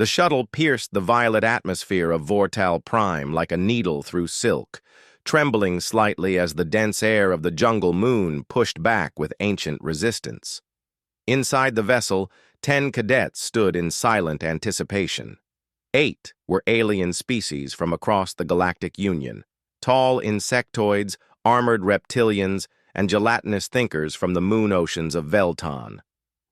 The shuttle pierced the violet atmosphere of Vortal Prime like a needle through silk, trembling slightly as the dense air of the jungle moon pushed back with ancient resistance. Inside the vessel, 10 cadets stood in silent anticipation. 8 were alien species from across the Galactic Union, tall insectoids, armored reptilians, and gelatinous thinkers from the moon oceans of Veltan.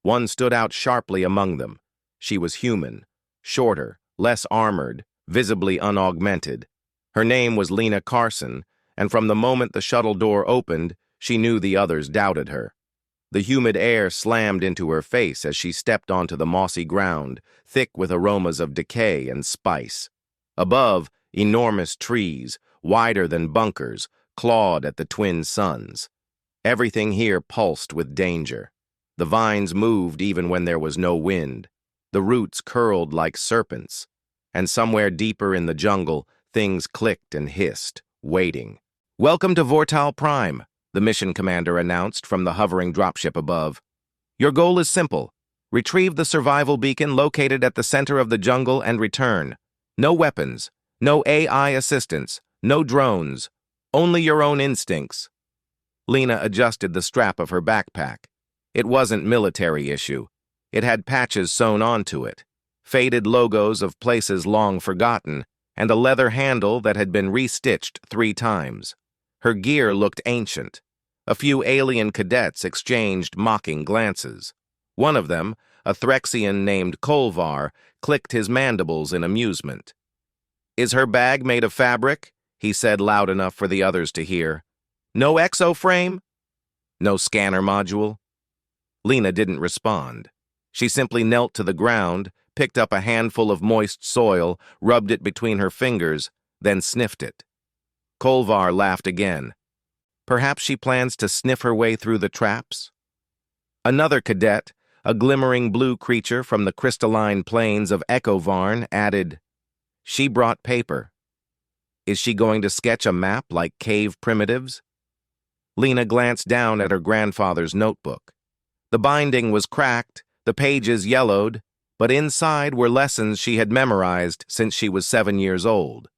One stood out sharply among them. She was human, shorter, less armored, visibly unaugmented. Her name was Lena Carson, and from the moment the shuttle door opened, she knew the others doubted her. The humid air slammed into her face as she stepped onto the mossy ground, thick with aromas of decay and spice. Above, enormous trees, wider than bunkers, clawed at the twin suns. Everything here pulsed with danger. The vines moved even when there was no wind. The roots curled like serpents. And somewhere deeper in the jungle, things clicked and hissed, waiting. "Welcome to Vortal Prime," the mission commander announced from the hovering dropship above. "Your goal is simple. Retrieve the survival beacon located at the center of the jungle and return. No weapons, no AI assistance, no drones, only your own instincts." Lena adjusted the strap of her backpack. It wasn't military issue. It had patches sewn onto it, faded logos of places long forgotten, and a leather handle that had been restitched 3 times. Her gear looked ancient. A few alien cadets exchanged mocking glances. One of them, a Threxian named Kolvar, clicked his mandibles in amusement. "Is her bag made of fabric?" he said loud enough for the others to hear. "No exoframe? No scanner module?" Lena didn't respond. She simply knelt to the ground, picked up a handful of moist soil, rubbed it between her fingers, then sniffed it. Kolvar laughed again. Perhaps she plans to sniff her way through the traps? Another cadet, a glimmering blue creature from the crystalline plains of Echovarn, added, "She brought paper. Is she going to sketch a map like cave primitives?" Lena glanced down at her grandfather's notebook. The binding was cracked, the pages yellowed, but inside were lessons she had memorized since she was 7 years old.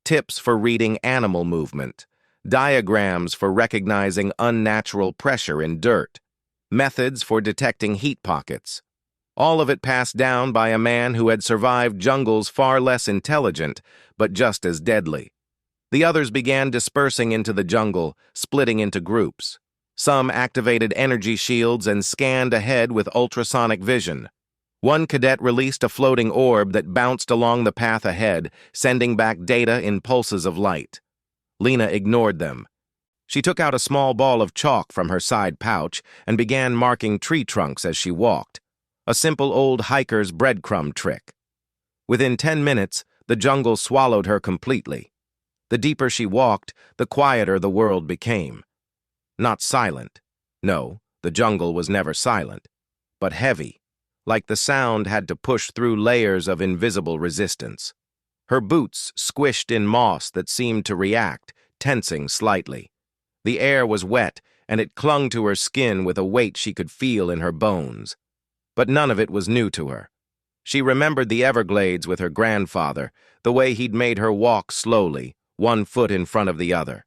Tips for reading animal movement, diagrams for recognizing unnatural pressure in dirt, methods for detecting heat pockets. All of it passed down by a man who had survived jungles far less intelligent, but just as deadly. The others began dispersing into the jungle, splitting into groups. Some activated energy shields and scanned ahead with ultrasonic vision. One cadet released a floating orb that bounced along the path ahead, sending back data in pulses of light. Lena ignored them. She took out a small ball of chalk from her side pouch and began marking tree trunks as she walked, a simple old hiker's breadcrumb trick. Within 10 minutes, the jungle swallowed her completely. The deeper she walked, the quieter the world became. Not silent. No, the jungle was never silent, but heavy, like the sound had to push through layers of invisible resistance. Her boots squished in moss that seemed to react, tensing slightly. The air was wet, and it clung to her skin with a weight she could feel in her bones. But none of it was new to her. She remembered the Everglades with her grandfather, the way he'd made her walk slowly, one foot in front of the other.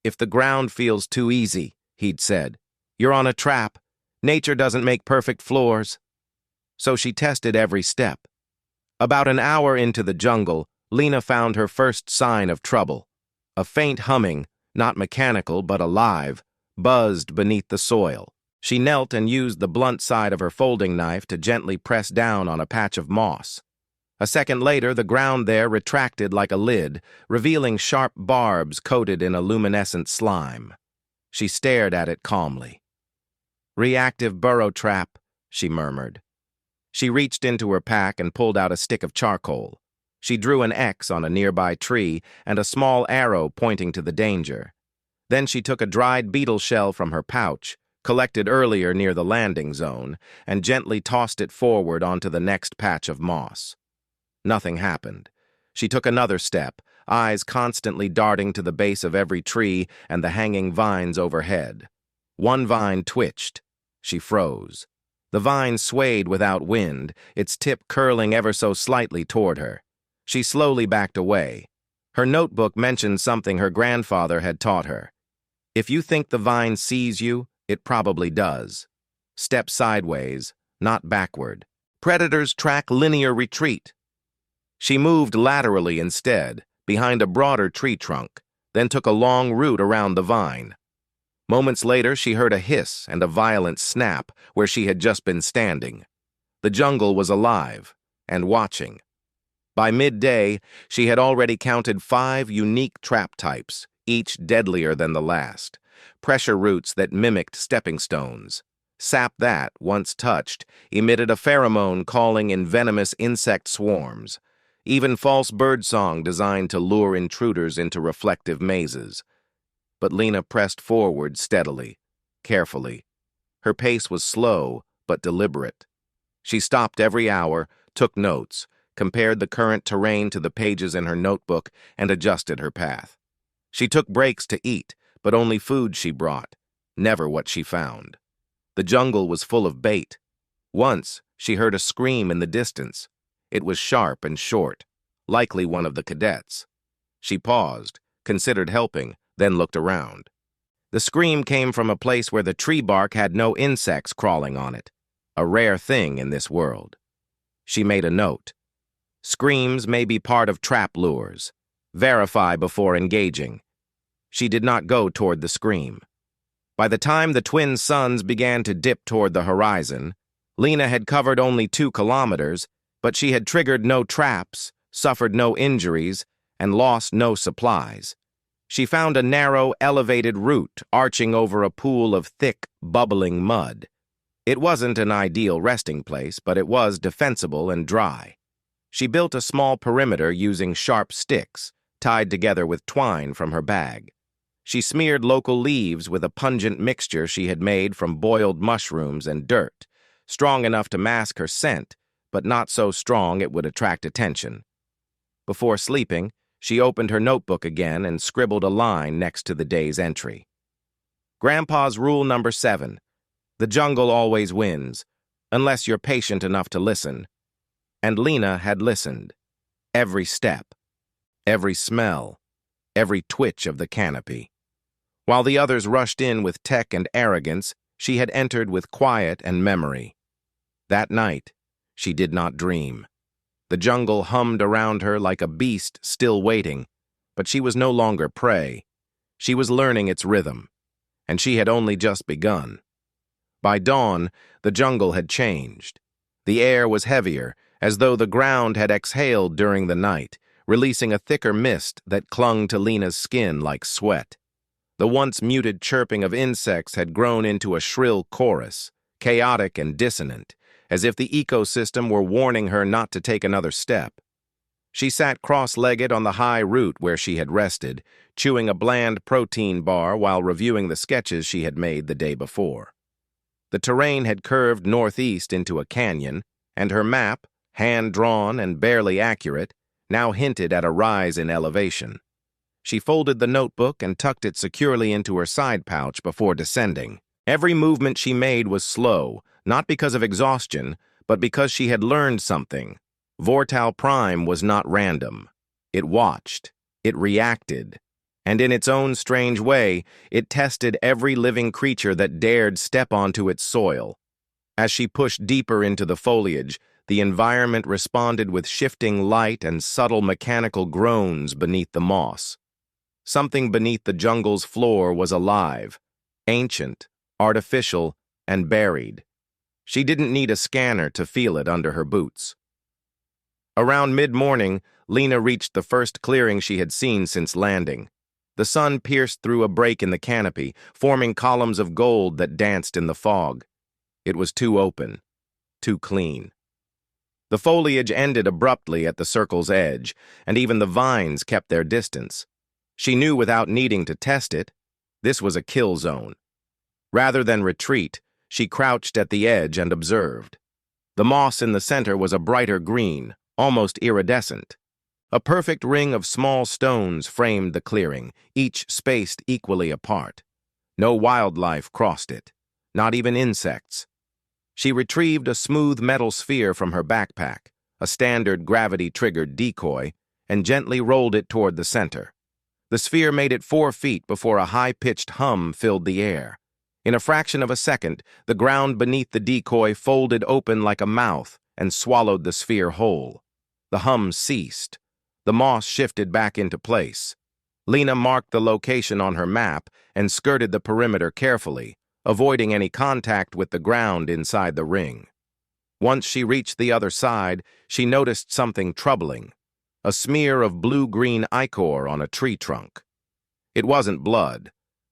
"If the ground feels too easy," he'd said, "you're on a trap. Nature doesn't make perfect floors." So she tested every step. About an hour into the jungle, Lena found her first sign of trouble. A faint humming, not mechanical but alive, buzzed beneath the soil. She knelt and used the blunt side of her folding knife to gently press down on a patch of moss. A second later, the ground there retracted like a lid, revealing sharp barbs coated in a luminescent slime. She stared at it calmly. "Reactive burrow trap," she murmured. She reached into her pack and pulled out a stick of charcoal. She drew an X on a nearby tree and a small arrow pointing to the danger. Then she took a dried beetle shell from her pouch, collected earlier near the landing zone, and gently tossed it forward onto the next patch of moss. Nothing happened. She took another step, eyes constantly darting to the base of every tree and the hanging vines overhead. One vine twitched. She froze. The vine swayed without wind, its tip curling ever so slightly toward her. She slowly backed away. Her notebook mentioned something her grandfather had taught her. If you think the vine sees you, it probably does. Step sideways, not backward. Predators track linear retreat. She moved laterally instead, behind a broader tree trunk, then took a long route around the vine. Moments later, she heard a hiss and a violent snap where she had just been standing. The jungle was alive and watching. By midday, she had already counted 5 unique trap types, each deadlier than the last. Pressure roots that mimicked stepping stones. Sap that, once touched, emitted a pheromone calling in venomous insect swarms. Even false birdsong designed to lure intruders into reflective mazes. But Lena pressed forward steadily, carefully. Her pace was slow, but deliberate. She stopped every hour, took notes, compared the current terrain to the pages in her notebook, and adjusted her path. She took breaks to eat, but only food she brought, never what she found. The jungle was full of bait. Once, she heard a scream in the distance. It was sharp and short, likely one of the cadets. She paused, considered helping, then looked around. The scream came from a place where the tree bark had no insects crawling on it, a rare thing in this world. She made a note. Screams may be part of trap lures. Verify before engaging. She did not go toward the scream. By the time the twin suns began to dip toward the horizon, Lena had covered only 2 kilometers, but she had triggered no traps, suffered no injuries, and lost no supplies. She found a narrow, elevated route arching over a pool of thick, bubbling mud. It wasn't an ideal resting place, but it was defensible and dry. She built a small perimeter using sharp sticks, tied together with twine from her bag. She smeared local leaves with a pungent mixture she had made from boiled mushrooms and dirt, strong enough to mask her scent, but not so strong it would attract attention. Before sleeping, she opened her notebook again and scribbled a line next to the day's entry. Grandpa's rule number 7. The jungle always wins, unless you're patient enough to listen. And Lena had listened. Every step, every smell, every twitch of the canopy. While the others rushed in with tech and arrogance, she had entered with quiet and memory. That night, she did not dream. The jungle hummed around her like a beast still waiting, but she was no longer prey. She was learning its rhythm, and she had only just begun. By dawn, the jungle had changed. The air was heavier, as though the ground had exhaled during the night, releasing a thicker mist that clung to Lena's skin like sweat. The once muted chirping of insects had grown into a shrill chorus, chaotic and dissonant, as if the ecosystem were warning her not to take another step. She sat cross-legged on the high root where she had rested, chewing a bland protein bar while reviewing the sketches she had made the day before. The terrain had curved northeast into a canyon, and her map, hand-drawn and barely accurate, now hinted at a rise in elevation. She folded the notebook and tucked it securely into her side pouch before descending. Every movement she made was slow, not because of exhaustion, but because she had learned something. Vortal Prime was not random. It watched, it reacted, and in its own strange way, it tested every living creature that dared step onto its soil. As she pushed deeper into the foliage, the environment responded with shifting light and subtle mechanical groans beneath the moss. Something beneath the jungle's floor was alive, ancient, artificial, and buried. She didn't need a scanner to feel it under her boots. Around mid-morning, Lena reached the first clearing she had seen since landing. The sun pierced through a break in the canopy, forming columns of gold that danced in the fog. It was too open, too clean. The foliage ended abruptly at the circle's edge, and even the vines kept their distance. She knew without needing to test it, this was a kill zone. Rather than retreat, she crouched at the edge and observed. The moss in the center was a brighter green, almost iridescent. A perfect ring of small stones framed the clearing, each spaced equally apart. No wildlife crossed it, not even insects. She retrieved a smooth metal sphere from her backpack, a standard gravity-triggered decoy, and gently rolled it toward the center. The sphere made it 4 feet before a high-pitched hum filled the air. In a fraction of a second, the ground beneath the decoy folded open like a mouth and swallowed the sphere whole. The hum ceased. The moss shifted back into place. Lena marked the location on her map and skirted the perimeter carefully, avoiding any contact with the ground inside the ring. Once she reached the other side, she noticed something troubling: a smear of blue-green ichor on a tree trunk. It wasn't blood,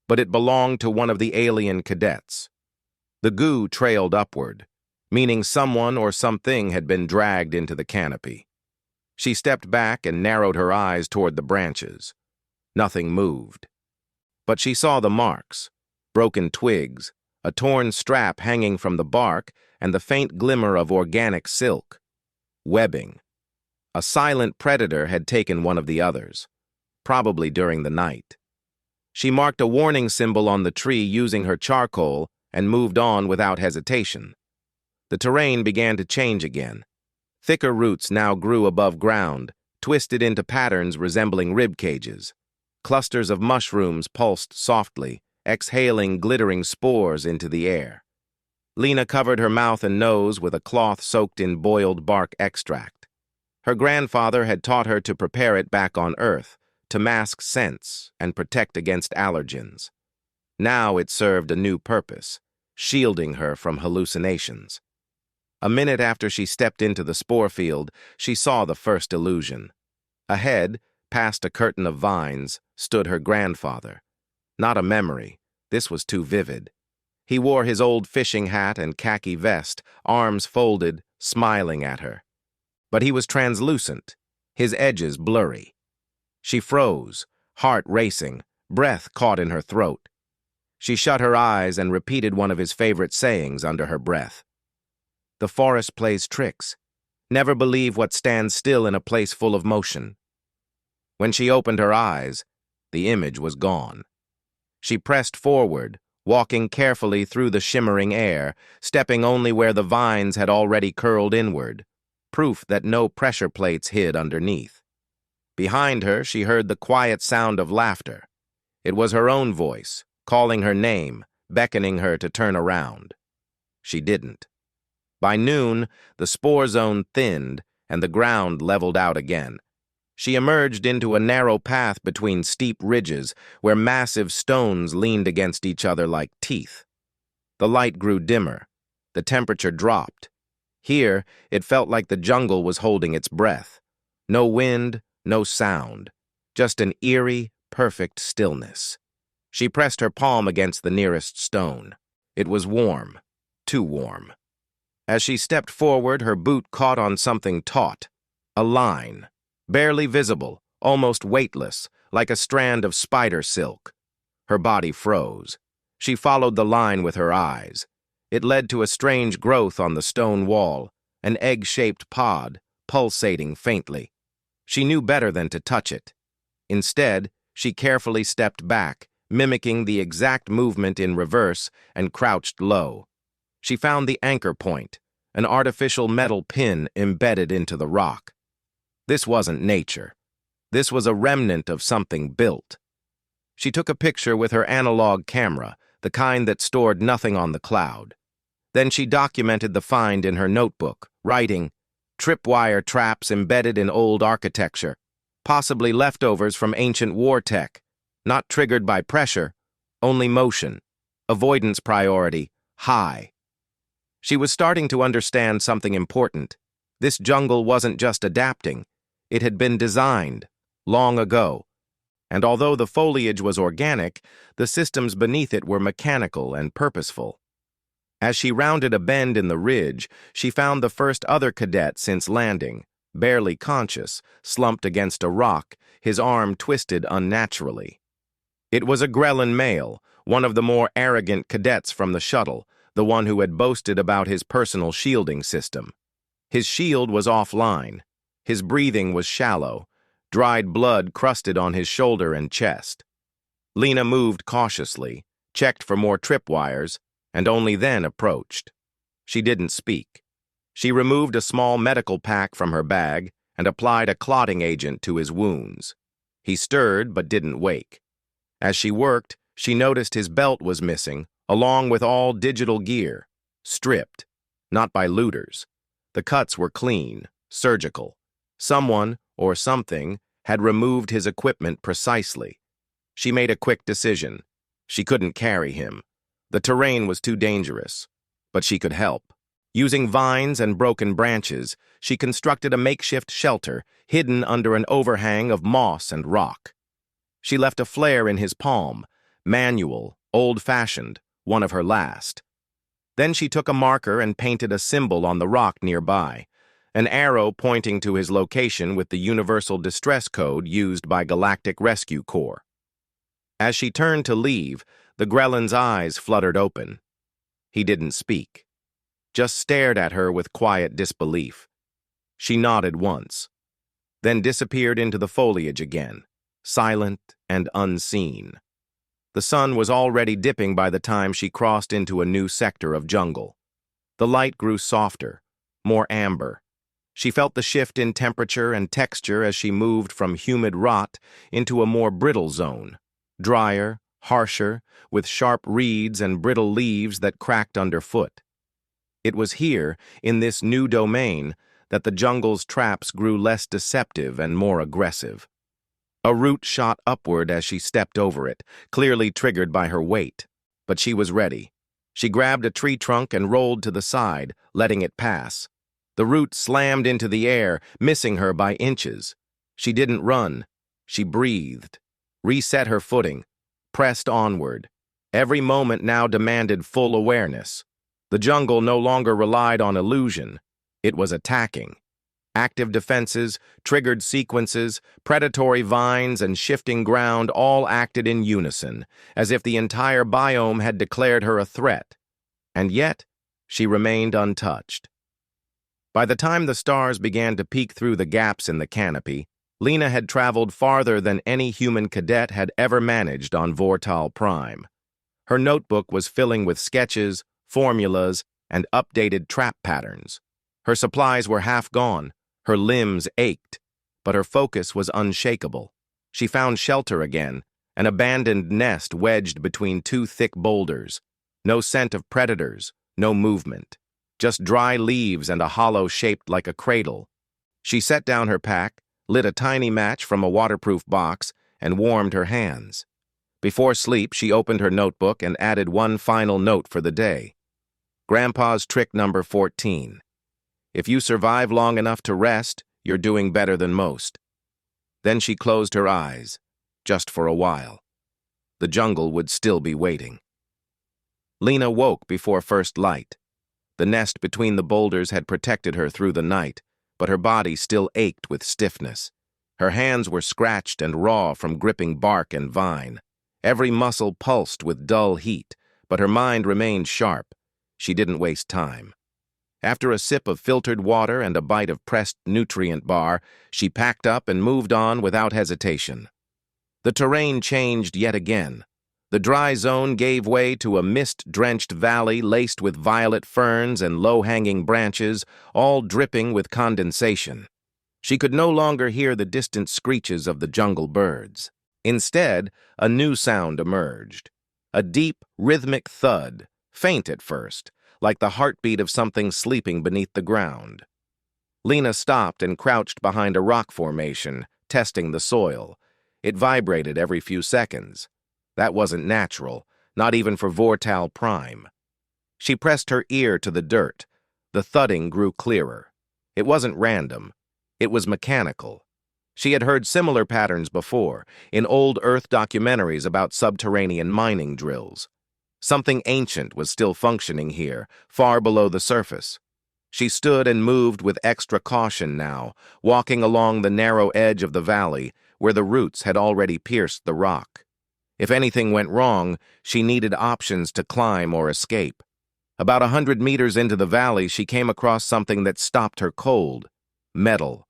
but it belonged to one of the alien cadets. The goo trailed upward, meaning someone or something had been dragged into the canopy. She stepped back and narrowed her eyes toward the branches. Nothing moved. But she saw the marks: broken twigs, a torn strap hanging from the bark, and the faint glimmer of organic silk. Webbing. A silent predator had taken one of the others, probably during the night. She marked a warning symbol on the tree using her charcoal and moved on without hesitation. The terrain began to change again. Thicker roots now grew above ground, twisted into patterns resembling rib cages. Clusters of mushrooms pulsed softly, exhaling glittering spores into the air. Lena covered her mouth and nose with a cloth soaked in boiled bark extract. Her grandfather had taught her to prepare it back on Earth, to mask scents and protect against allergens. Now it served a new purpose, shielding her from hallucinations. A minute after she stepped into the spore field, she saw the first illusion. Ahead, past a curtain of vines, stood her grandfather. Not a memory. This was too vivid. He wore his old fishing hat and khaki vest, arms folded, smiling at her. But he was translucent, his edges blurry. She froze, heart racing, breath caught in her throat. She shut her eyes and repeated one of his favorite sayings under her breath. "The forest plays tricks. Never believe what stands still in a place full of motion." When she opened her eyes, the image was gone. She pressed forward, walking carefully through the shimmering air, stepping only where the vines had already curled inward, proof that no pressure plates hid underneath. Behind her, she heard the quiet sound of laughter. It was her own voice, calling her name, beckoning her to turn around. She didn't. By noon, the spore zone thinned and the ground leveled out again. She emerged into a narrow path between steep ridges where massive stones leaned against each other like teeth. The light grew dimmer. The temperature dropped. Here, it felt like the jungle was holding its breath. No wind, no sound, just an eerie, perfect stillness. She pressed her palm against the nearest stone. It was warm, too warm. As she stepped forward, her boot caught on something taut, a line, barely visible, almost weightless, like a strand of spider silk. Her body froze. She followed the line with her eyes. It led to a strange growth on the stone wall, an egg-shaped pod, pulsating faintly. She knew better than to touch it. Instead, she carefully stepped back, mimicking the exact movement in reverse, and crouched low. She found the anchor point, an artificial metal pin embedded into the rock. This wasn't nature. This was a remnant of something built. She took a picture with her analog camera, the kind that stored nothing on the cloud. Then she documented the find in her notebook, writing, "Tripwire traps embedded in old architecture, possibly leftovers from ancient war tech, not triggered by pressure, only motion. Avoidance priority, high." She was starting to understand something important. This jungle wasn't just adapting. It had been designed, long ago. And although the foliage was organic, the systems beneath it were mechanical and purposeful. As she rounded a bend in the ridge, she found the first other cadet since landing, barely conscious, slumped against a rock, his arm twisted unnaturally. It was a Grellan male, one of the more arrogant cadets from the shuttle, the one who had boasted about his personal shielding system. His shield was offline. His breathing was shallow. Dried blood crusted on his shoulder and chest. Lena moved cautiously, checked for more tripwires, and only then approached. She didn't speak. She removed a small medical pack from her bag and applied a clotting agent to his wounds. He stirred but didn't wake. As she worked, she noticed his belt was missing, along with all digital gear. Stripped. Not by looters. The cuts were clean, surgical. Someone, or something, had removed his equipment precisely. She made a quick decision. She couldn't carry him. The terrain was too dangerous. But she could help. Using vines and broken branches, she constructed a makeshift shelter hidden under an overhang of moss and rock. She left a flare in his palm, manual, old-fashioned, one of her last. Then she took a marker and painted a symbol on the rock nearby, an arrow pointing to his location with the universal distress code used by Galactic Rescue Corps. As she turned to leave, the Grellan's eyes fluttered open. He didn't speak, just stared at her with quiet disbelief. She nodded once, then disappeared into the foliage again, silent and unseen. The sun was already dipping by the time she crossed into a new sector of jungle. The light grew softer, more amber. She felt the shift in temperature and texture as she moved from humid rot into a more brittle zone, drier, harsher, with sharp reeds and brittle leaves that cracked underfoot. It was here, in this new domain, that the jungle's traps grew less deceptive and more aggressive. A root shot upward as she stepped over it, clearly triggered by her weight. But she was ready. She grabbed a tree trunk and rolled to the side, letting it pass. The root slammed into the air, missing her by inches. She didn't run. She breathed, reset her footing, pressed onward. Every moment now demanded full awareness. The jungle no longer relied on illusion. It was attacking. Active defenses, triggered sequences, predatory vines, and shifting ground all acted in unison, as if the entire biome had declared her a threat. And yet, she remained untouched. By the time the stars began to peek through the gaps in the canopy, Lena had traveled farther than any human cadet had ever managed on Vortal Prime. Her notebook was filling with sketches, formulas, and updated trap patterns. Her supplies were half gone. Her limbs ached, but her focus was unshakable. She found shelter again, an abandoned nest wedged between two thick boulders. No scent of predators, no movement. Just dry leaves and a hollow shaped like a cradle. She set down her pack, lit a tiny match from a waterproof box, and warmed her hands. Before sleep, she opened her notebook and added one final note for the day. Grandpa's trick number 14. If you survive long enough to rest, you're doing better than most. Then she closed her eyes, just for a while. The jungle would still be waiting. Lena woke before first light. The nest between the boulders had protected her through the night, but her body still ached with stiffness. Her hands were scratched and raw from gripping bark and vine. Every muscle pulsed with dull heat, but her mind remained sharp. She didn't waste time. After a sip of filtered water and a bite of pressed nutrient bar, she packed up and moved on without hesitation. The terrain changed yet again. The dry zone gave way to a mist-drenched valley laced with violet ferns and low-hanging branches, all dripping with condensation. She could no longer hear the distant screeches of the jungle birds. Instead, a new sound emerged. A deep, rhythmic thud, faint at first, like the heartbeat of something sleeping beneath the ground. Lena stopped and crouched behind a rock formation, testing the soil. It vibrated every few seconds. That wasn't natural, not even for Vortal Prime. She pressed her ear to the dirt. The thudding grew clearer. It wasn't random. It was mechanical. She had heard similar patterns before, in old Earth documentaries about subterranean mining drills. Something ancient was still functioning here, far below the surface. She stood and moved with extra caution now, walking along the narrow edge of the valley, where the roots had already pierced the rock. If anything went wrong, she needed options to climb or escape. About 100 meters into the valley, she came across something that stopped her cold. Metal.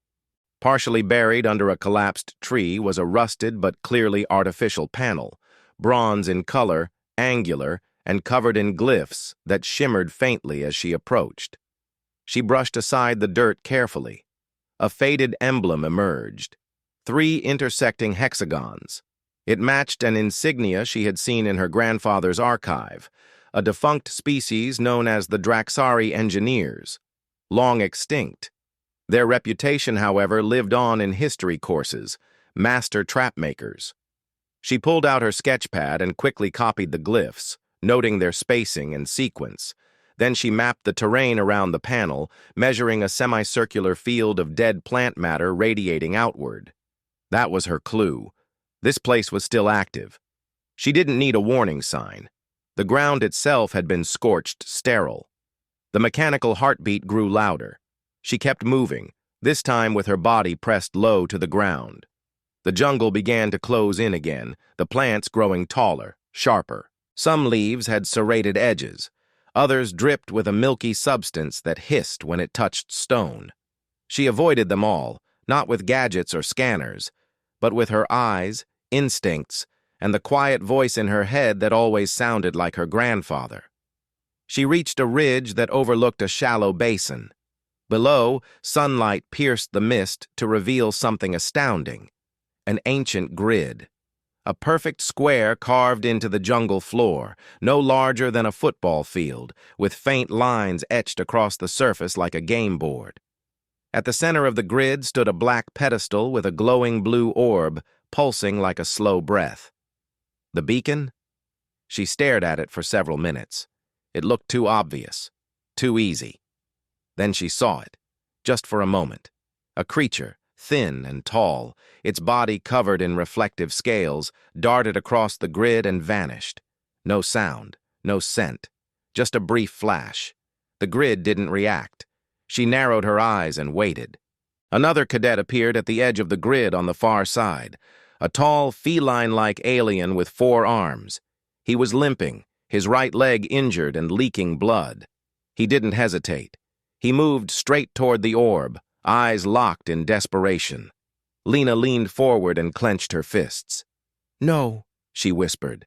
Partially buried under a collapsed tree was a rusted but clearly artificial panel, bronze in color, angular, and covered in glyphs that shimmered faintly as she approached. She brushed aside the dirt carefully. A faded emblem emerged. 3 intersecting hexagons. It matched an insignia she had seen in her grandfather's archive, a defunct species known as the Draxari Engineers, long extinct. Their reputation, however, lived on in history courses, master trapmakers. She pulled out her sketchpad and quickly copied the glyphs, noting their spacing and sequence. Then she mapped the terrain around the panel, measuring a semicircular field of dead plant matter radiating outward. That was her clue. This place was still active. She didn't need a warning sign. The ground itself had been scorched sterile. The mechanical heartbeat grew louder. She kept moving, this time with her body pressed low to the ground. The jungle began to close in again, the plants growing taller, sharper. Some leaves had serrated edges. Others dripped with a milky substance that hissed when it touched stone. She avoided them all, not with gadgets or scanners, but with her eyes, instincts, and the quiet voice in her head that always sounded like her grandfather. She reached a ridge that overlooked a shallow basin. Below, sunlight pierced the mist to reveal something astounding. An ancient grid. A perfect square carved into the jungle floor, no larger than a football field, with faint lines etched across the surface like a game board. At the center of the grid stood a black pedestal with a glowing blue orb, pulsing like a slow breath. The beacon? She stared at it for several minutes. It looked too obvious, too easy. Then she saw it, just for a moment. A creature, thin and tall, its body covered in reflective scales, darted across the grid and vanished. No sound, no scent, just a brief flash. The grid didn't react. She narrowed her eyes and waited. Another cadet appeared at the edge of the grid on the far side, a tall, feline-like alien with 4 arms. He was limping, his right leg injured and leaking blood. He didn't hesitate. He moved straight toward the orb, eyes locked in desperation. Lena leaned forward and clenched her fists. "No," she whispered.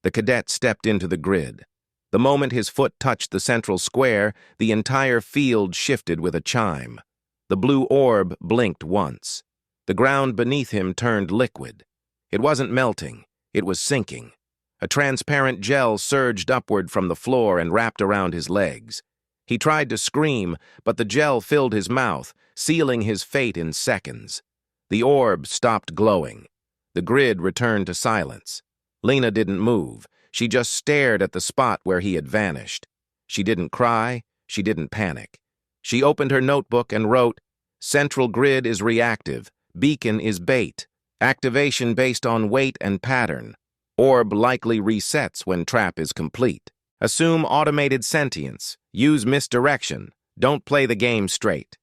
The cadet stepped into the grid. The moment his foot touched the central square, the entire field shifted with a chime. The blue orb blinked once. The ground beneath him turned liquid. It wasn't melting, it was sinking. A transparent gel surged upward from the floor and wrapped around his legs. He tried to scream, but the gel filled his mouth, sealing his fate in seconds. The orb stopped glowing. The grid returned to silence. Lena didn't move. She just stared at the spot where he had vanished. She didn't cry. She didn't panic. She opened her notebook and wrote, "Central grid is reactive. Beacon is bait. Activation based on weight and pattern. Orb likely resets when trap is complete. Assume automated sentience. Use misdirection. Don't play the game straight."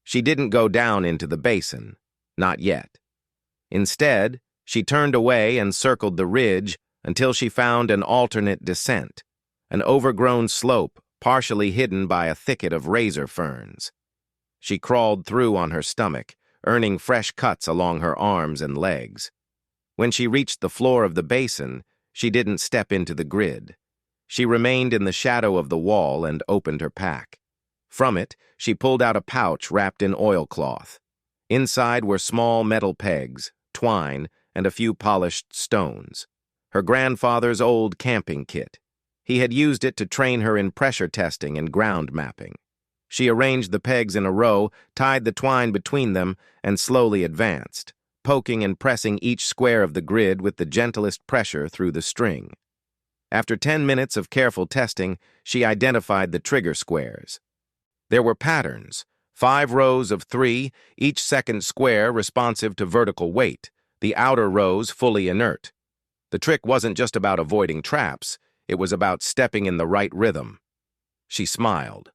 She didn't go down into the basin. Not yet. Instead, she turned away and circled the ridge until she found an alternate descent, an overgrown slope partially hidden by a thicket of razor ferns. She crawled through on her stomach, earning fresh cuts along her arms and legs. When she reached the floor of the basin, she didn't step into the grid. She remained in the shadow of the wall and opened her pack. From it, she pulled out a pouch wrapped in oilcloth. Inside were small metal pegs, twine, and a few polished stones. Her grandfather's old camping kit. He had used it to train her in pressure testing and ground mapping. She arranged the pegs in a row, tied the twine between them, and slowly advanced, poking and pressing each square of the grid with the gentlest pressure through the string. After 10 minutes of careful testing, she identified the trigger squares. There were patterns, 5 rows of 3, each second square responsive to vertical weight, the outer rows fully inert. The trick wasn't just about avoiding traps, it was about stepping in the right rhythm. She smiled.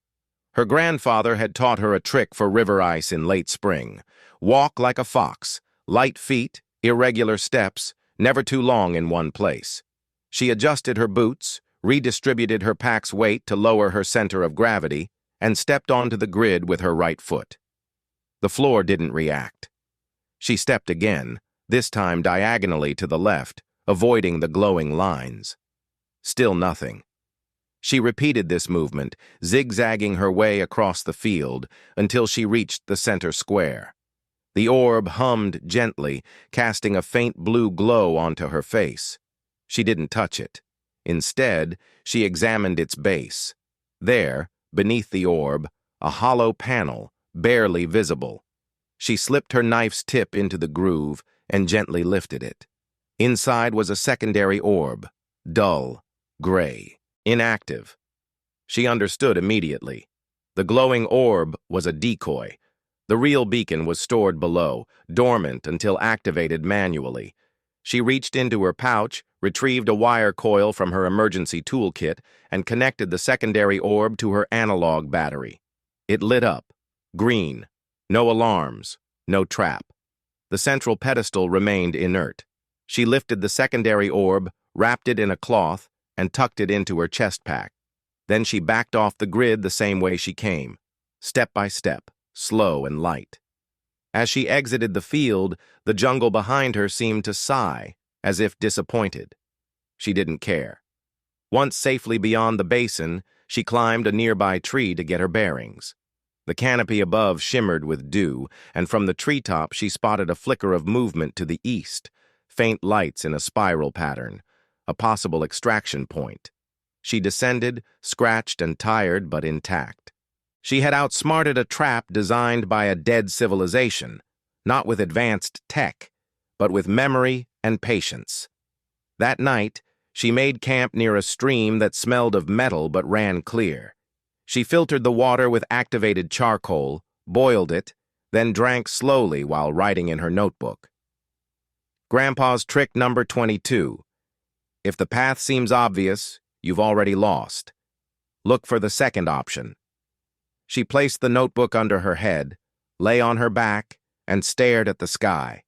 Her grandfather had taught her a trick for river ice in late spring. Walk like a fox, light feet, irregular steps, never too long in one place. She adjusted her boots, redistributed her pack's weight to lower her center of gravity, and stepped onto the grid with her right foot. The floor didn't react. She stepped again, this time diagonally to the left, avoiding the glowing lines. Still nothing. She repeated this movement, zigzagging her way across the field until she reached the center square. The orb hummed gently, casting a faint blue glow onto her face. She didn't touch it. Instead, she examined its base. There, beneath the orb, a hollow panel, barely visible. She slipped her knife's tip into the groove and gently lifted it. Inside was a secondary orb, dull, gray, inactive. She understood immediately. The glowing orb was a decoy. The real beacon was stored below, dormant until activated manually. She reached into her pouch, retrieved a wire coil from her emergency toolkit, and connected the secondary orb to her analog battery. It lit up, green, no alarms, no trap. The central pedestal remained inert. She lifted the secondary orb, wrapped it in a cloth, and tucked it into her chest pack. Then she backed off the grid the same way she came, step by step, slow and light. As she exited the field, the jungle behind her seemed to sigh, as if disappointed. She didn't care. Once safely beyond the basin, she climbed a nearby tree to get her bearings. The canopy above shimmered with dew, and from the treetop she spotted a flicker of movement to the east, faint lights in a spiral pattern, a possible extraction point. She descended, scratched and tired but intact. She had outsmarted a trap designed by a dead civilization, not with advanced tech, but with memory and patience. That night, she made camp near a stream that smelled of metal but ran clear. She filtered the water with activated charcoal, boiled it, then drank slowly while writing in her notebook. Grandpa's trick number 22. If the path seems obvious, you've already lost. Look for the second option. She placed the notebook under her head, lay on her back, and stared at the sky,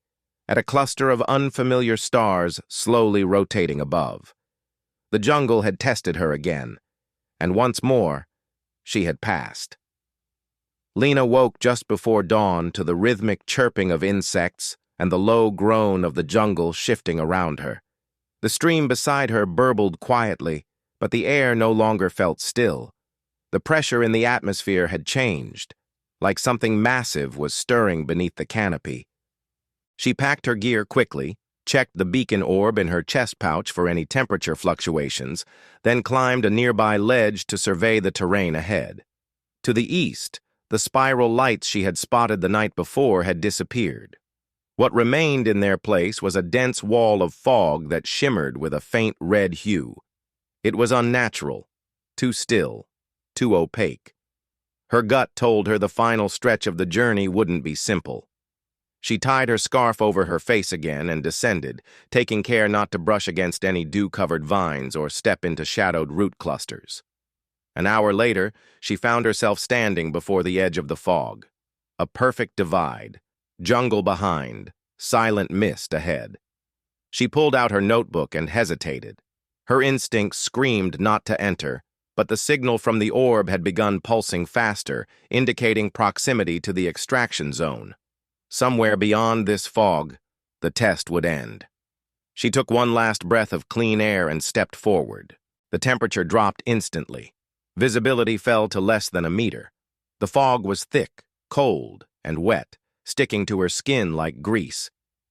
at a cluster of unfamiliar stars slowly rotating above. The jungle had tested her again, and once more, she had passed. Lena woke just before dawn to the rhythmic chirping of insects and the low groan of the jungle shifting around her. The stream beside her burbled quietly, but the air no longer felt still. The pressure in the atmosphere had changed, like something massive was stirring beneath the canopy. She packed her gear quickly, checked the beacon orb in her chest pouch for any temperature fluctuations, then climbed a nearby ledge to survey the terrain ahead. To the east, the spiral lights she had spotted the night before had disappeared. What remained in their place was a dense wall of fog that shimmered with a faint red hue. It was unnatural, too still, too opaque. Her gut told her the final stretch of the journey wouldn't be simple. She tied her scarf over her face again and descended, taking care not to brush against any dew-covered vines or step into shadowed root clusters. An hour later, she found herself standing before the edge of the fog. A perfect divide, jungle behind, silent mist ahead. She pulled out her notebook and hesitated. Her instincts screamed not to enter, but the signal from the orb had begun pulsing faster, indicating proximity to the extraction zone. Somewhere beyond this fog, the test would end. She took one last breath of clean air and stepped forward. The temperature dropped instantly. Visibility fell to less than a meter. The fog was thick, cold, and wet, sticking to her skin like grease.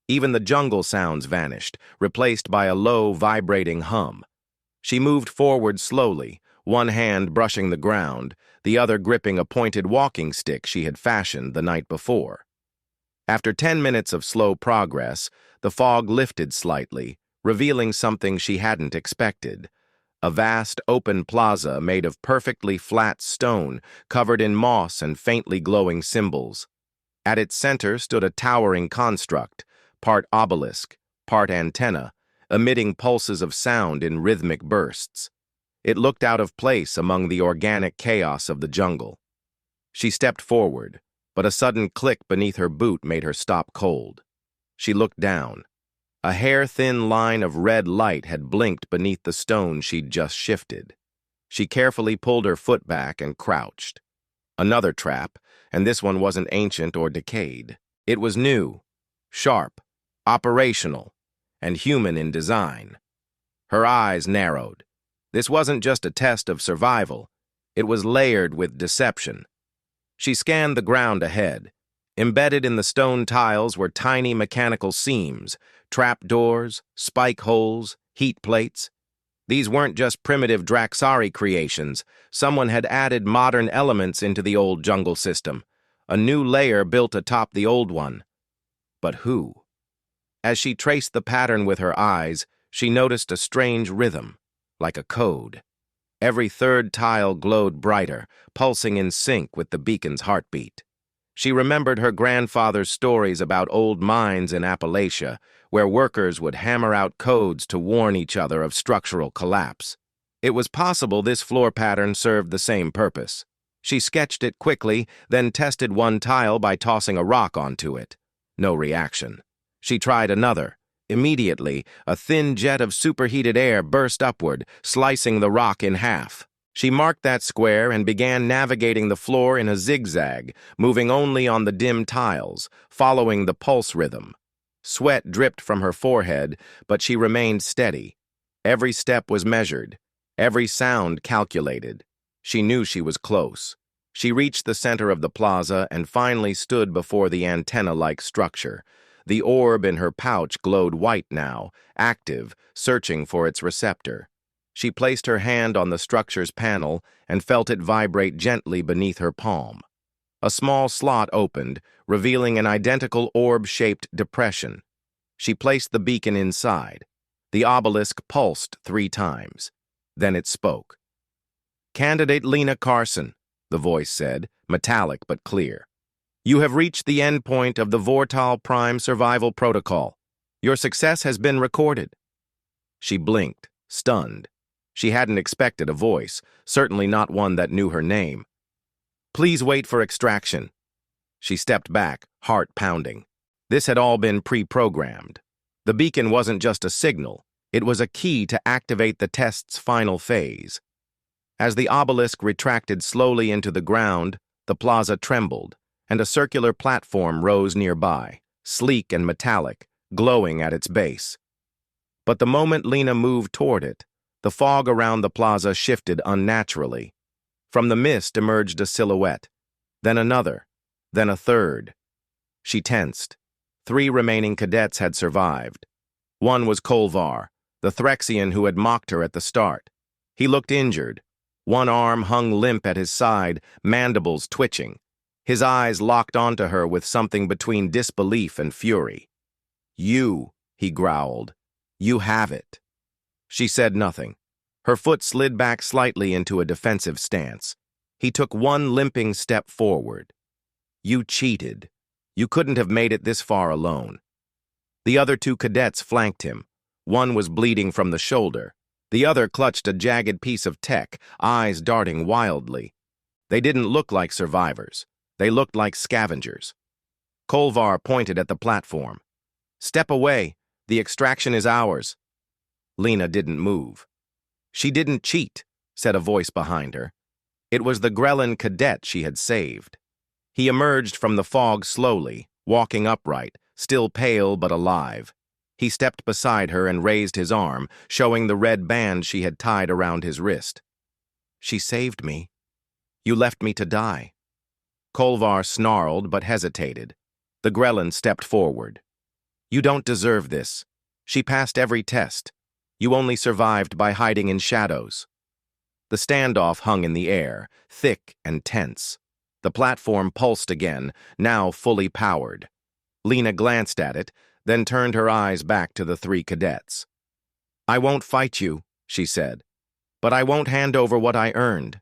Even the jungle sounds vanished, replaced by a low, vibrating hum. She moved forward slowly, one hand brushing the ground, the other gripping a pointed walking stick she had fashioned the night before. After 10 minutes of slow progress, the fog lifted slightly, revealing something she hadn't expected. A vast open plaza made of perfectly flat stone, covered in moss and faintly glowing symbols. At its center stood a towering construct, part obelisk, part antenna, emitting pulses of sound in rhythmic bursts. It looked out of place among the organic chaos of the jungle. She stepped forward, but a sudden click beneath her boot made her stop cold. She looked down. A hair-thin line of red light had blinked beneath the stone she'd just shifted. She carefully pulled her foot back and crouched. Another trap, and this one wasn't ancient or decayed. It was new, sharp, operational, and human in design. Her eyes narrowed. This wasn't just a test of survival. It was layered with deception. She scanned the ground ahead. Embedded in the stone tiles were tiny mechanical seams, trapdoors, spike holes, heat plates. These weren't just primitive Draxari creations. Someone had added modern elements into the old jungle system. A new layer built atop the old one. But who? As she traced the pattern with her eyes, she noticed a strange rhythm, like a code. Every third tile glowed brighter, pulsing in sync with the beacon's heartbeat. She remembered her grandfather's stories about old mines in Appalachia, where workers would hammer out codes to warn each other of structural collapse. It was possible this floor pattern served the same purpose. She sketched it quickly, then tested one tile by tossing a rock onto it. No reaction. She tried another. Immediately, a thin jet of superheated air burst upward, slicing the rock in half. She marked that square and began navigating the floor in a zigzag, moving only on the dim tiles, following the pulse rhythm. Sweat dripped from her forehead, but she remained steady. Every step was measured, every sound calculated. She knew she was close. She reached the center of the plaza and finally stood before the antenna-like structure. The orb in her pouch glowed white now, active, searching for its receptor. She placed her hand on the structure's panel and felt it vibrate gently beneath her palm. A small slot opened, revealing an identical orb-shaped depression. She placed the beacon inside. The obelisk pulsed 3 times. Then it spoke. "Candidate Lena Carson," the voice said, metallic but clear. "You have reached the endpoint of the Vortal Prime Survival Protocol. Your success has been recorded." She blinked, stunned. She hadn't expected a voice, certainly not one that knew her name. "Please wait for extraction." She stepped back, heart pounding. This had all been pre-programmed. The beacon wasn't just a signal. It was a key to activate the test's final phase. As the obelisk retracted slowly into the ground, the plaza trembled, and a circular platform rose nearby, sleek and metallic, glowing at its base. But the moment Lena moved toward it, the fog around the plaza shifted unnaturally. From the mist emerged a silhouette, then another, then a third. She tensed. 3 remaining cadets had survived. One was Kolvar, the Threxian who had mocked her at the start. He looked injured. One arm hung limp at his side, mandibles twitching. His eyes locked onto her with something between disbelief and fury. "You," he growled. "You have it." She said nothing. Her foot slid back slightly into a defensive stance. He took one limping step forward. "You cheated. You couldn't have made it this far alone." The other 2 cadets flanked him. One was bleeding from the shoulder. The other clutched a jagged piece of tech, eyes darting wildly. They didn't look like survivors. They looked like scavengers. Kolvar pointed at the platform. "Step away. The extraction is ours." Lena didn't move. "She didn't cheat," said a voice behind her. It was the Grellan cadet she had saved. He emerged from the fog slowly, walking upright, still pale but alive. He stepped beside her and raised his arm, showing the red band she had tied around his wrist. "She saved me. You left me to die." Kolvar snarled but hesitated. The Grellan stepped forward. "You don't deserve this. She passed every test. You only survived by hiding in shadows." The standoff hung in the air, thick and tense. The platform pulsed again, now fully powered. Lena glanced at it, then turned her eyes back to the 3 cadets. "I won't fight you," she said, "but I won't hand over what I earned."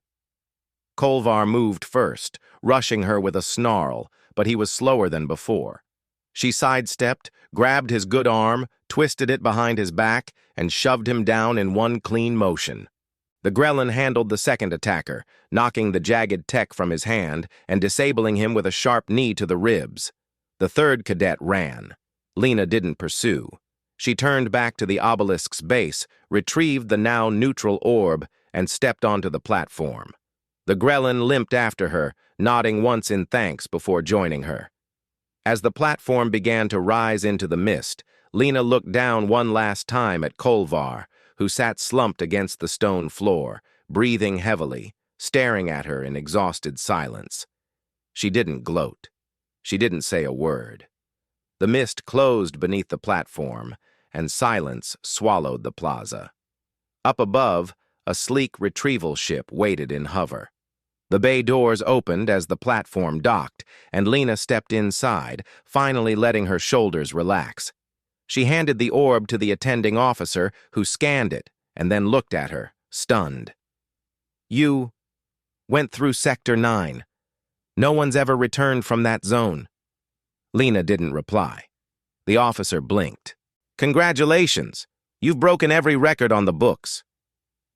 Kolvar moved first, rushing her with a snarl, but he was slower than before. She sidestepped, grabbed his good arm, twisted it behind his back, and shoved him down in one clean motion. The Grellan handled the second attacker, knocking the jagged tech from his hand and disabling him with a sharp knee to the ribs. The 3rd cadet ran. Lena didn't pursue. She turned back to the obelisk's base, retrieved the now neutral orb, and stepped onto the platform. The Grellan limped after her, nodding once in thanks before joining her. As the platform began to rise into the mist, Lena looked down one last time at Kolvar, who sat slumped against the stone floor, breathing heavily, staring at her in exhausted silence. She didn't gloat. She didn't say a word. The mist closed beneath the platform, and silence swallowed the plaza. Up above, a sleek retrieval ship waited in hover. The bay doors opened as the platform docked, and Lena stepped inside, finally letting her shoulders relax. She handed the orb to the attending officer, who scanned it and then looked at her, stunned. "You went through Sector 9. No one's ever returned from that zone." Lena didn't reply. The officer blinked. "Congratulations! You've broken every record on the books."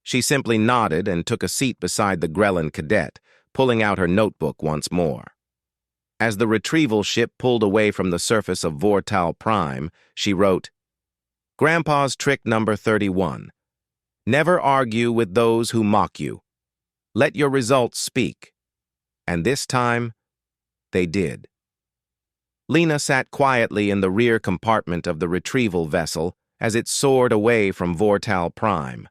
She simply nodded and took a seat beside the Grellan cadet, pulling out her notebook once more. As the retrieval ship pulled away from the surface of Vortal Prime, she wrote, "Grandpa's trick number 31. Never argue with those who mock you. Let your results speak." And this time, they did. Lena sat quietly in the rear compartment of the retrieval vessel as it soared away from Vortal Prime.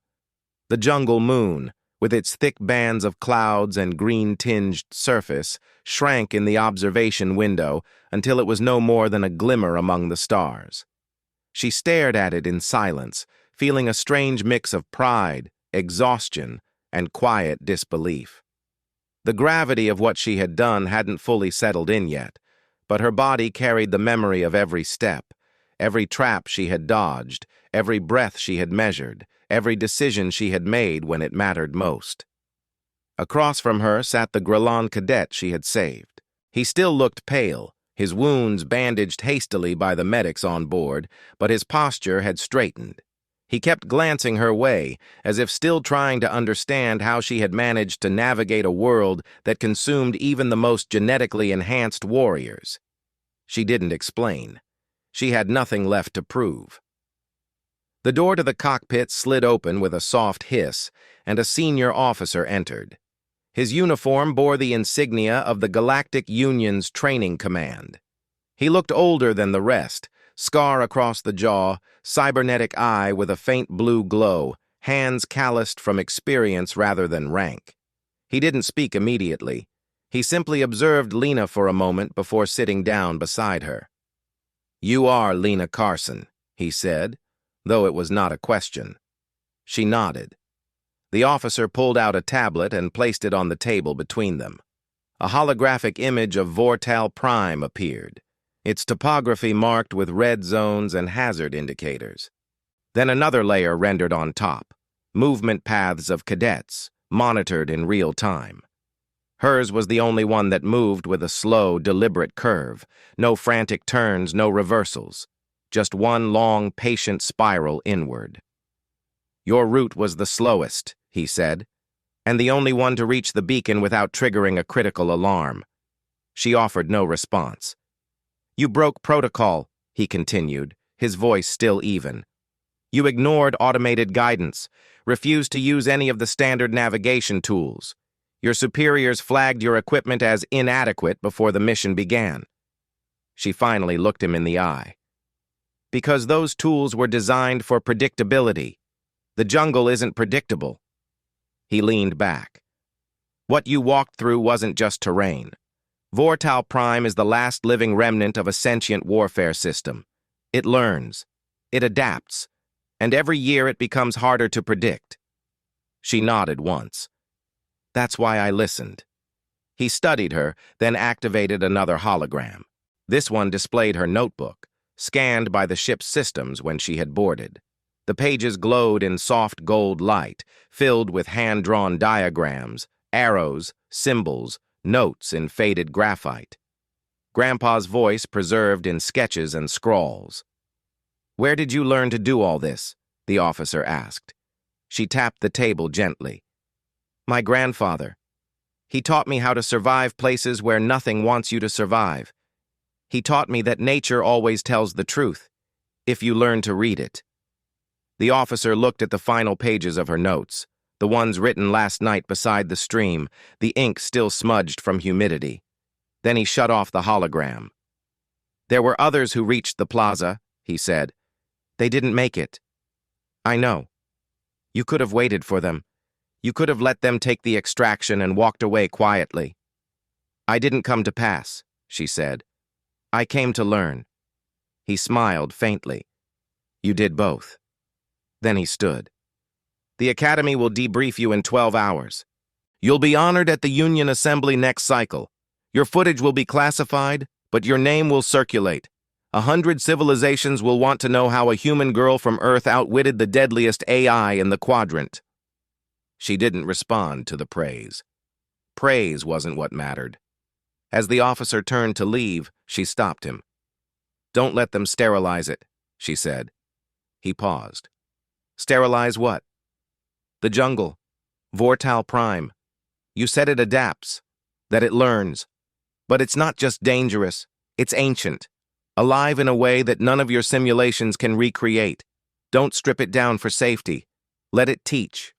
The jungle moon, with its thick bands of clouds and green-tinged surface, shrank in the observation window until it was no more than a glimmer among the stars. She stared at it in silence, feeling a strange mix of pride, exhaustion, and quiet disbelief. The gravity of what she had done hadn't fully settled in yet, but her body carried the memory of every step, every trap she had dodged, every breath she had measured, every decision she had made when it mattered most. Across from her sat the Grellan cadet she had saved. He still looked pale, his wounds bandaged hastily by the medics on board, but his posture had straightened. He kept glancing her way, as if still trying to understand how she had managed to navigate a world that consumed even the most genetically enhanced warriors. She didn't explain. She had nothing left to prove. The door to the cockpit slid open with a soft hiss, and a senior officer entered. His uniform bore the insignia of the Galactic Union's Training Command. He looked older than the rest, scar across the jaw, cybernetic eye with a faint blue glow, hands calloused from experience rather than rank. He didn't speak immediately. He simply observed Lena for a moment before sitting down beside her. "You are Lena Carson," he said, though it was not a question. She nodded. The officer pulled out a tablet and placed it on the table between them. A holographic image of Vortal Prime appeared, its topography marked with red zones and hazard indicators. Then another layer rendered on top, movement paths of cadets, monitored in real time. Hers was the only one that moved with a slow, deliberate curve, no frantic turns, no reversals. Just one long, patient spiral inward. "Your route was the slowest," he said, "and the only one to reach the beacon without triggering a critical alarm." She offered no response. "You broke protocol," he continued, his voice still even. "You ignored automated guidance, refused to use any of the standard navigation tools. Your superiors flagged your equipment as inadequate before the mission began." She finally looked him in the eye. "Because those tools were designed for predictability. The jungle isn't predictable." He leaned back. "What you walked through wasn't just terrain. Vortal Prime is the last living remnant of a sentient warfare system. It learns, it adapts, and every year it becomes harder to predict." She nodded once. "That's why I listened." He studied her, then activated another hologram. This one displayed her notebook, scanned by the ship's systems when she had boarded. The pages glowed in soft gold light, filled with hand-drawn diagrams, arrows, symbols, notes in faded graphite. Grandpa's voice preserved in sketches and scrawls. "Where did you learn to do all this?" the officer asked. She tapped the table gently. "My grandfather. He taught me how to survive places where nothing wants you to survive. He taught me that nature always tells the truth, if you learn to read it." The officer looked at the final pages of her notes, the ones written last night beside the stream, the ink still smudged from humidity. Then he shut off the hologram. "There were others who reached the plaza," he said. "They didn't make it." "I know." You could have waited for them. You could have let them take the extraction and walked away quietly. I didn't come to pass, she said. I came to learn. He smiled faintly. You did both. Then he stood. The Academy will debrief you in 12 hours. You'll be honored at the Union Assembly next cycle. Your footage will be classified, but your name will circulate. 100 civilizations will want to know how a human girl from Earth outwitted the deadliest AI in the quadrant. She didn't respond to the praise. Praise wasn't what mattered. As the officer turned to leave, she stopped him. Don't let them sterilize it, she said. He paused. Sterilize what? The jungle. Vortal Prime. You said it adapts, that it learns. But it's not just dangerous, it's ancient. Alive in a way that none of your simulations can recreate. Don't strip it down for safety. Let it teach.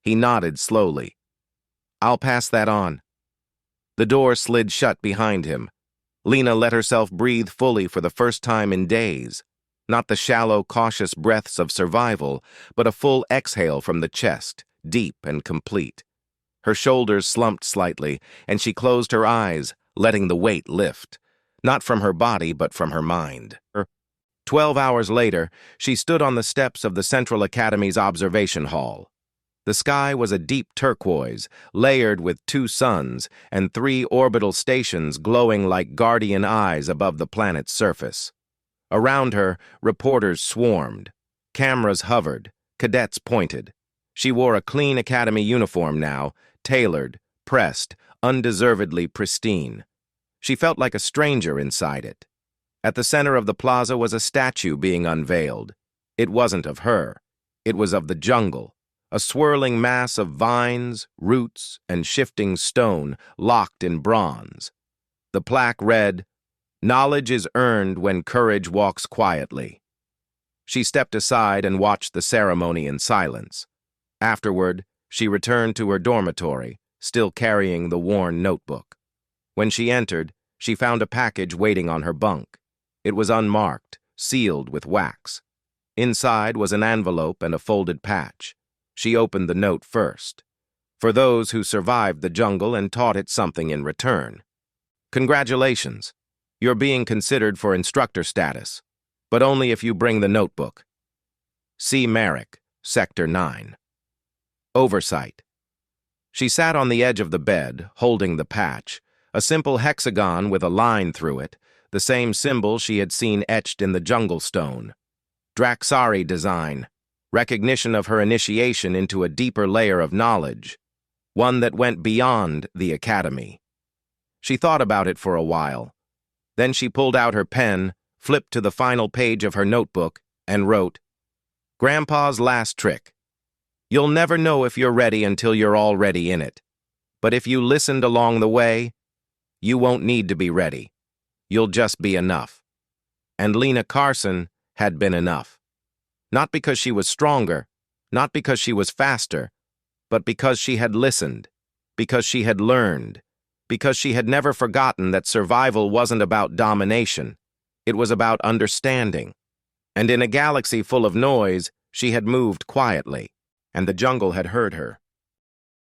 He nodded slowly. I'll pass that on. The door slid shut behind him. Lena let herself breathe fully for the first time in days. Not the shallow, cautious breaths of survival, but a full exhale from the chest, deep and complete. Her shoulders slumped slightly, and she closed her eyes, letting the weight lift. Not from her body, but from her mind. 12 hours later, she stood on the steps of the Central Academy's observation hall. The sky was a deep turquoise, layered with 2 suns and 3 orbital stations glowing like guardian eyes above the planet's surface. Around her, reporters swarmed. Cameras hovered. Cadets pointed. She wore a clean Academy uniform now, tailored, pressed, undeservedly pristine. She felt like a stranger inside it. At the center of the plaza was a statue being unveiled. It wasn't of her. It was of the jungle, a swirling mass of vines, roots, and shifting stone locked in bronze. The plaque read, "Knowledge is earned when courage walks quietly." She stepped aside and watched the ceremony in silence. Afterward, she returned to her dormitory, still carrying the worn notebook. When she entered, she found a package waiting on her bunk. It was unmarked, sealed with wax. Inside was an envelope and a folded patch. She opened the note first. For those who survived the jungle and taught it something in return. Congratulations. You're being considered for instructor status, but only if you bring the notebook. C. Merrick, Sector 9. Oversight. She sat on the edge of the bed, holding the patch, a simple hexagon with a line through it, the same symbol she had seen etched in the jungle stone. Draxari design, recognition of her initiation into a deeper layer of knowledge, one that went beyond the Academy. She thought about it for a while. Then she pulled out her pen, flipped to the final page of her notebook, and wrote, Grandpa's last trick. You'll never know if you're ready until you're already in it. But if you listened along the way, you won't need to be ready. You'll just be enough. And Lena Carson had been enough. Not because she was stronger, not because she was faster, but because she had listened, because she had learned, because she had never forgotten that survival wasn't about domination. It was about understanding. And in a galaxy full of noise, she had moved quietly, and the jungle had heard her.